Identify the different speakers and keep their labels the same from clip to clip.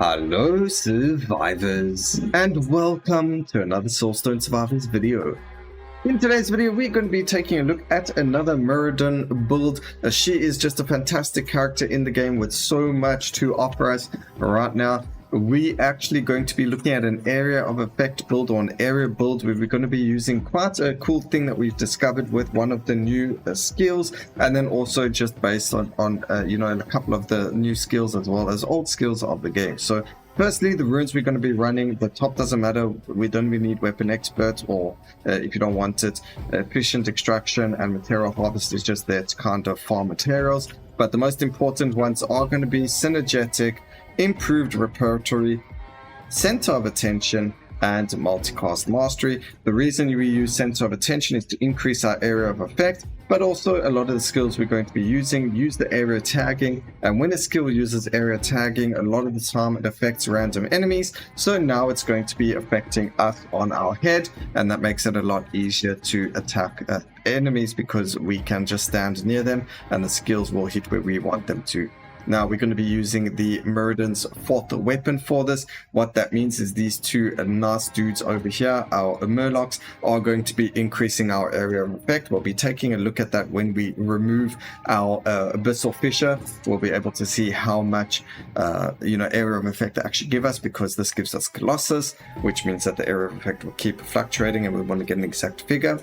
Speaker 1: Hello survivors, and welcome to another Soulstone Survivors video. In today's video we're going to be taking a look at another Myrmidon build. She is just a fantastic character in the game with so much to offer us right now. We actually going to be looking at an area of effect build or an area build where we're going to be using quite a cool thing that we've discovered with one of the new skills, and then also just based on a couple of the new skills as well as old skills of the game. So firstly, the runes we're going to be running, the top doesn't matter. We don't really need weapon expert, or if you don't want it, efficient extraction and material harvest is just there to kind of farm materials. But the most important ones are going to be synergetic, improved repertory, center of attention, and multicast mastery. The reason we use center of attention is to increase our area of effect, but also a lot of the skills we're going to be using use the area tagging, and when a skill uses area tagging, a lot of the time it affects random enemies. So now it's going to be affecting us on our head, and that makes it a lot easier to attack enemies because we can just stand near them and the skills will hit where we want them to. Now we're going to be using the Myrmidons' fourth weapon for this. What that means is these two nice dudes over here, our Murlocks, are going to be increasing our area of effect. We'll be taking a look at that when we remove our Abyssal Fissure. We'll be able to see how much area of effect they actually give us, because this gives us Colossus, which means that the area of effect will keep fluctuating and we want to get an exact figure.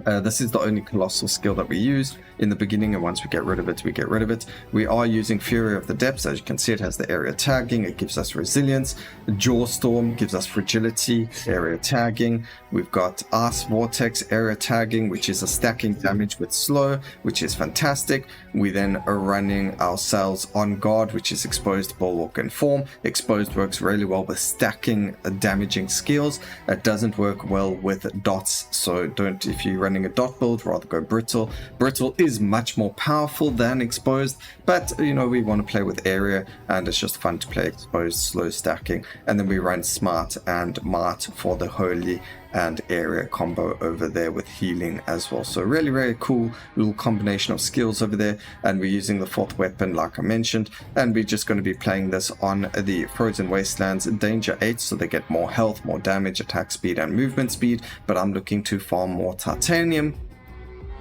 Speaker 1: This is the only colossal skill that we use in the beginning, and once we get rid of it, we get rid of it. We are using Fury of the Depths. As you can see, it has the area tagging, it gives us resilience. Jaw Storm gives us fragility, area tagging. We've got Ice Vortex, area tagging, which is a stacking damage with slow, which is fantastic. We then are running ourselves On Guard, which is exposed, bulwark, and form. Exposed works really well with stacking damaging skills. It doesn't work well with dots, so don't, if you're running a dot build, rather go brittle. Brittle is much more powerful than exposed, but we want to play with area, and it's just fun to play exposed, slow stacking. And then we run smart and might for the holy and area combo over there with healing as well. So really, really cool little combination of skills over there. And we're using the fourth weapon like I mentioned, and we're just going to be playing this on the Frozen Wastelands Danger 8, so they get more health, more damage, attack speed, and movement speed. But I'm looking to farm more titanium,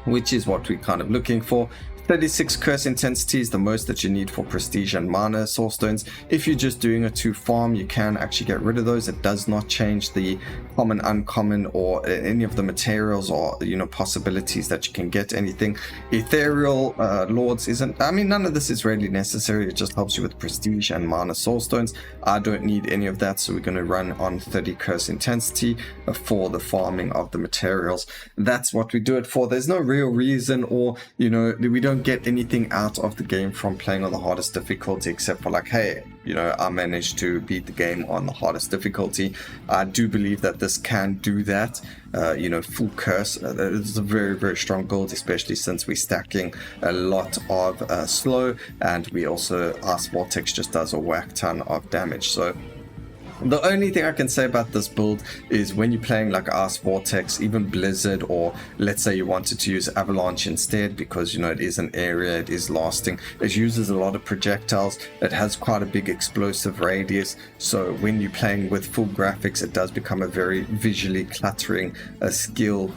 Speaker 1: which is what we're kind of looking for. 36 curse intensity is the most that you need for prestige and mana soulstones. If you're just doing it to farm, you can actually get rid of those. It does not change the common, uncommon, or any of the materials or possibilities that you can get anything. Ethereal lords isn't, none of this is really necessary. It just helps you with prestige and mana soulstones. I don't need any of that, so we're going to run on 30 curse intensity for the farming of the materials. That's what we do it for. There's no real reason, or we don't get anything out of the game from playing on the hardest difficulty, except for like, hey, I managed to beat the game on the hardest difficulty. I do believe that this can do that. Full curse, it's a very, very strong build, especially since we're stacking a lot of slow, and we also, Ice Vortex just does a whack ton of damage. So the only thing I can say about this build is when you're playing like Ice Vortex, even Blizzard, or let's say you wanted to use Avalanche instead, because it is an area, it is lasting, it uses a lot of projectiles, it has quite a big explosive radius, so when you're playing with full graphics, it does become a very visually cluttering skill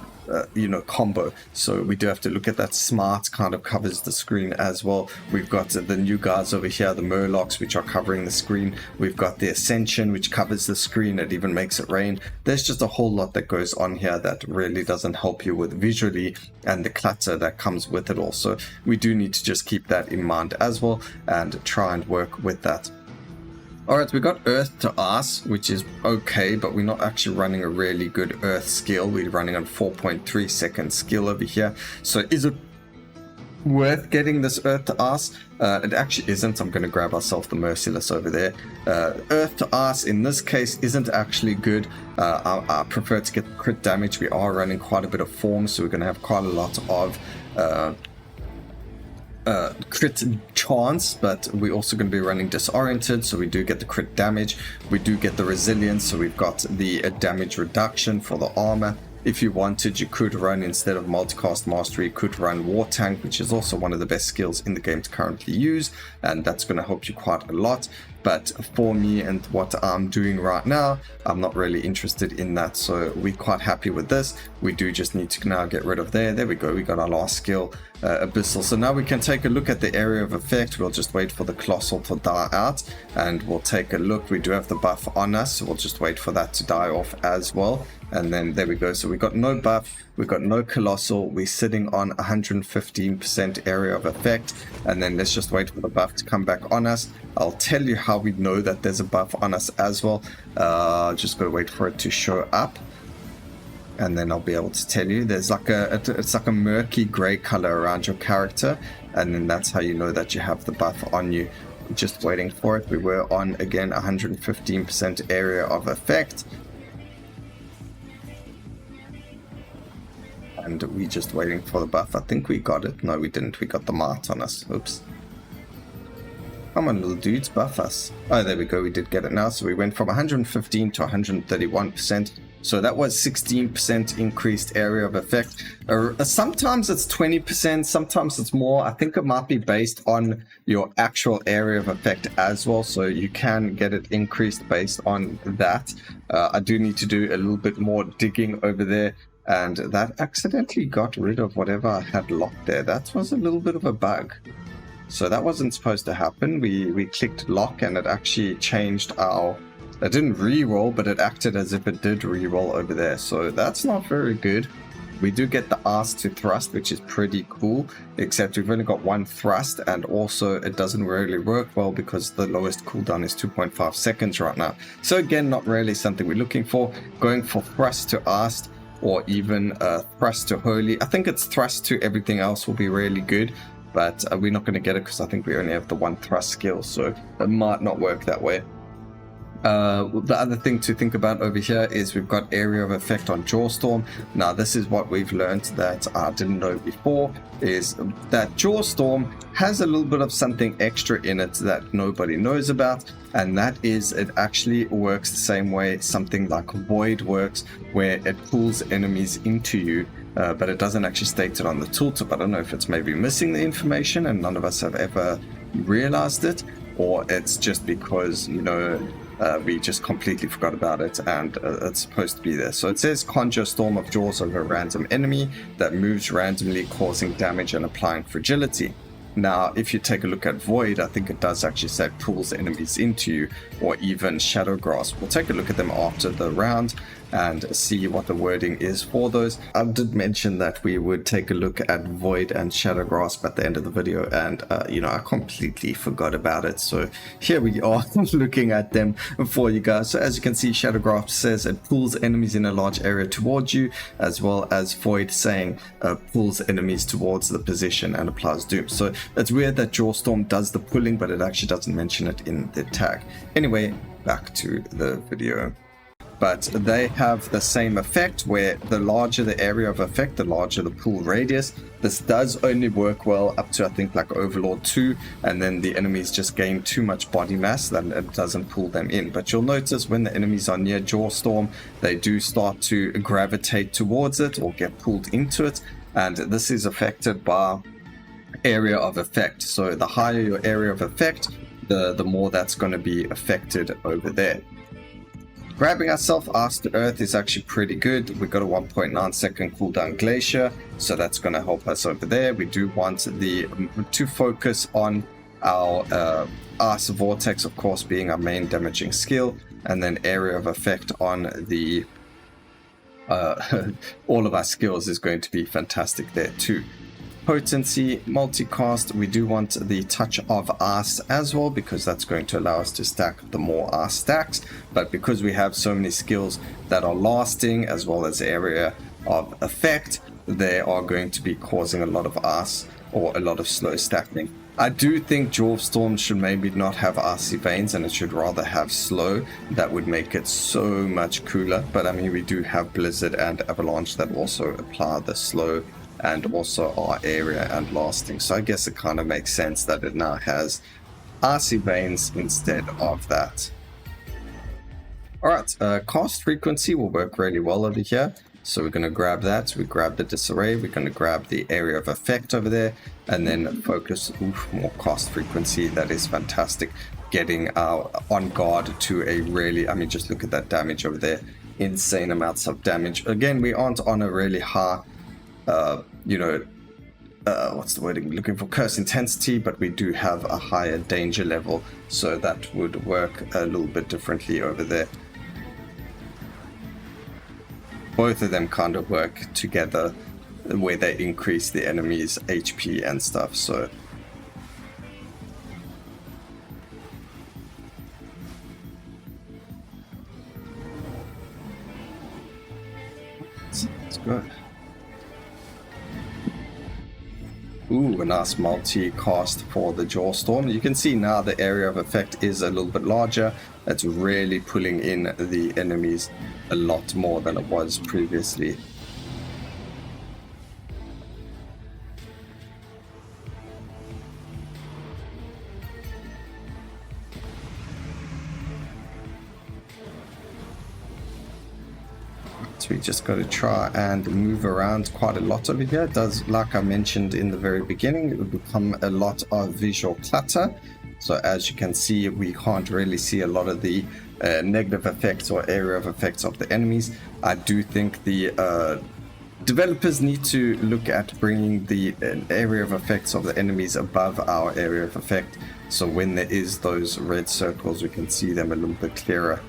Speaker 1: combo. So we do have to look at that. Smart kind of covers the screen as well. We've got the new guys over here, the Murlocks, which are covering the screen. We've got the Ascension, which covers the screen. It even makes it rain. There's just a whole lot that goes on here that really doesn't help you with visually, and the clutter that comes with it also. We do need to just keep that in mind as well and try and work with that. Alright, we got Earth to Ice, which is okay, but we're not actually running a really good Earth skill. We're running on 4.3 second skill over here. So is it worth getting this Earth to Ice? It actually isn't. I'm going to grab ourselves the Merciless over there. Earth to Ice in this case isn't actually good. I prefer to get crit damage. We are running quite a bit of form, so we're going to have quite a lot of crit chance, but we're also going to be running disoriented, so we do get the crit damage. We do get the resilience, so we've got the damage reduction for the armor. If you wanted, you could run, instead of multicast mastery, you could run war tank, which is also one of the best skills in the game to currently use, and that's going to help you quite a lot. But for me and what I'm doing right now, I'm not really interested in that. So we're quite happy with this. We do just need to now get rid of there we go, we got our last skill, Abyssal. So now we can take a look at the area of effect. We'll just wait for the Colossal to die out, and we'll take a look. We do have the buff on us, so we'll just wait for that to die off as well. And then there we go. So we got no buff, we got no Colossal, we're sitting on 115% area of effect. And then let's just wait for the buff to come back on us. I'll tell you how we know that there's a buff on us as well. Just gotta wait for it to show up, and then I'll be able to tell you. There's like it's like a murky gray color around your character, and then that's how you know that you have the buff on you. Just waiting for it. We were on, again, 115% area of effect. And we just waiting for the buff. I think we got it. No, we didn't. We got the Mart on us. Oops. Come on, little dudes, buff us. Oh, there we go. We did get it now. So we went from 115 to 131%. So that was 16% increased area of effect. Sometimes it's 20%, sometimes it's more. I think it might be based on your actual area of effect as well. So you can get it increased based on that. I do need to do a little bit more digging over there. And that accidentally got rid of whatever I had locked there. That was a little bit of a bug. So that wasn't supposed to happen. We clicked lock and it actually changed our... It didn't re-roll, but it acted as if it did re-roll over there. So that's not very good. We do get the arse to thrust, which is pretty cool. Except we've only got one thrust, and also it doesn't really work well because the lowest cooldown is 2.5 seconds right now. So again, not really something we're looking for. Going for thrust to arse, or even thrust to holy. I think it's thrust to everything else will be really good, but we're not going to get it because I think we only have the one thrust skill, so it might not work that way. The other thing to think about over here is we've got area of effect on Jawstorm. Now this is what we've learned that I didn't know before, is that Jawstorm has a little bit of something extra in it that nobody knows about, and that is it actually works the same way something like Void works, where it pulls enemies into you, but it doesn't actually state it on the tooltip. I don't know if it's maybe missing the information and none of us have ever realized it, or it's just because, you know, we just completely forgot about it and it's supposed to be there. So it says conjure storm of jaws over a random enemy that moves randomly, causing damage and applying fragility. Now, if you take a look at Void, I think it does actually say pulls enemies into you, or even Shadow Grasp. We'll take a look at them after the round and see what the wording is for those. I did mention that we would take a look at Void and Shadow Grasp at the end of the video, and you know, I completely forgot about it. So here we are looking at them for you guys. So as you can see, Shadow Grasp says it pulls enemies in a large area towards you, as well as Void saying pulls enemies towards the position and applies doom. So it's weird that Jawstorm does the pulling, but it actually doesn't mention it in the tag. Anyway, back to the video. But they have the same effect, where the larger the area of effect, the larger the pull radius. This does only work well up to, I think, like Overlord 2, and then the enemies just gain too much body mass that it doesn't pull them in. But you'll notice when the enemies are near Jawstorm, they do start to gravitate towards it or get pulled into it, and this is affected by area of effect. So the higher your area of effect, the more that's going to be affected over there. Grabbing ourselves Arse to Earth is actually pretty good. We've got a 1.9 second cooldown Glacier, so that's going to help us over there. We do want to focus on our Arse Vortex, of course, being our main damaging skill, and then area of effect on the all of our skills is going to be fantastic there too. Potency, multicast, we do want the touch of Arse as well, because that's going to allow us to stack the more Arse stacks. But because we have so many skills that are lasting as well as area of effect, they are going to be causing a lot of Arse or a lot of slow stacking. I do think Jawstorm should maybe not have Icy Veins, and it should rather have slow. That would make it so much cooler. But I mean, we do have Blizzard and Avalanche that also apply the slow and also our area and lasting. So I guess it kind of makes sense that it now has Icy Veins instead of that. Alright, cast frequency will work really well over here. So we're going to grab that. So we grab the disarray, we're going to grab the area of effect over there, and then focus, more cast frequency. That is fantastic. getting our on guard to a really, I mean, just look at that damage over there. Insane amounts of damage. Again, we aren't on a really high, you know, what's the word I'm looking for? Curse intensity, but we do have a higher danger level, so that would work a little bit differently over there. Both of them kind of work together where they increase the enemy's HP and stuff, so it's good. Ooh, a nice multi-cast for the Soulstone. You can see now the area of effect is a little bit larger. That's really pulling in the enemies a lot more than it was previously. So we just got to try and move around quite a lot over here. It does, like I mentioned in the very beginning, it will become a lot of visual clutter. So as you can see, we can't really see a lot of the negative effects or area of effects of the enemies. I do think the developers need to look at bringing the area of effects of the enemies above our area of effect. So when there is those red circles, we can see them a little bit clearer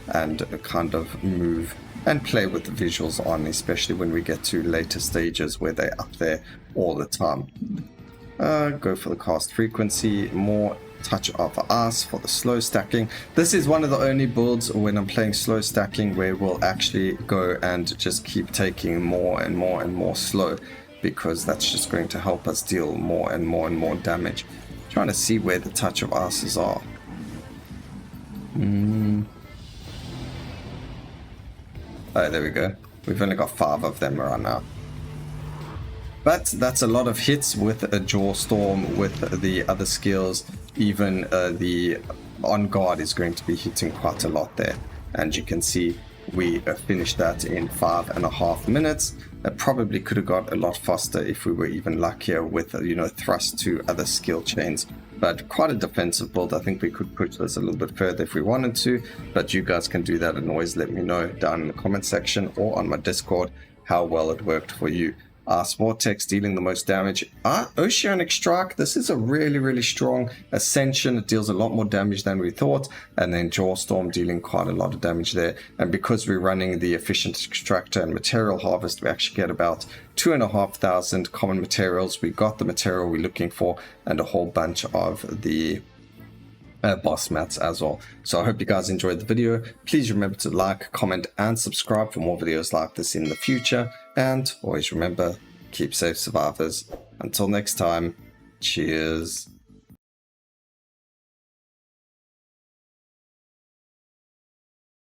Speaker 1: and kind of move and play with the visuals on, especially when we get to later stages where they're up there all the time. Go for the cast frequency, more touch of ice for the slow stacking. This is one of the only builds when I'm playing slow stacking where we'll actually go and just keep taking more and more and more slow, because that's just going to help us deal more and more and more damage. Trying to see where the touch of ices are. Oh, there we go. We've only got 5 of them right now. But that's a lot of hits with a Soulstone, with the other skills. Even the on guard is going to be hitting quite a lot there. And you can see we finished that in 5.5 minutes. That probably could have got a lot faster if we were even luckier with, you know, thrust to other skill chains. But quite a defensive build. I think we could push this a little bit further if we wanted to, but you guys can do that and always let me know down in the comment section or on my Discord how well it worked for you. Vortex dealing the most damage. Oceanic Strike, this is a really strong Ascension. It deals a lot more damage than we thought. And then Soulstone dealing quite a lot of damage there. And because we're running the Efficient Extractor and Material Harvest, we actually get about 2,500 common materials. We got the material we're looking for and a whole bunch of the boss mats as well. So I hope you guys enjoyed the video. Please remember to like, comment and subscribe for more videos like this in the future, and always remember, keep safe survivors. Until next time, cheers.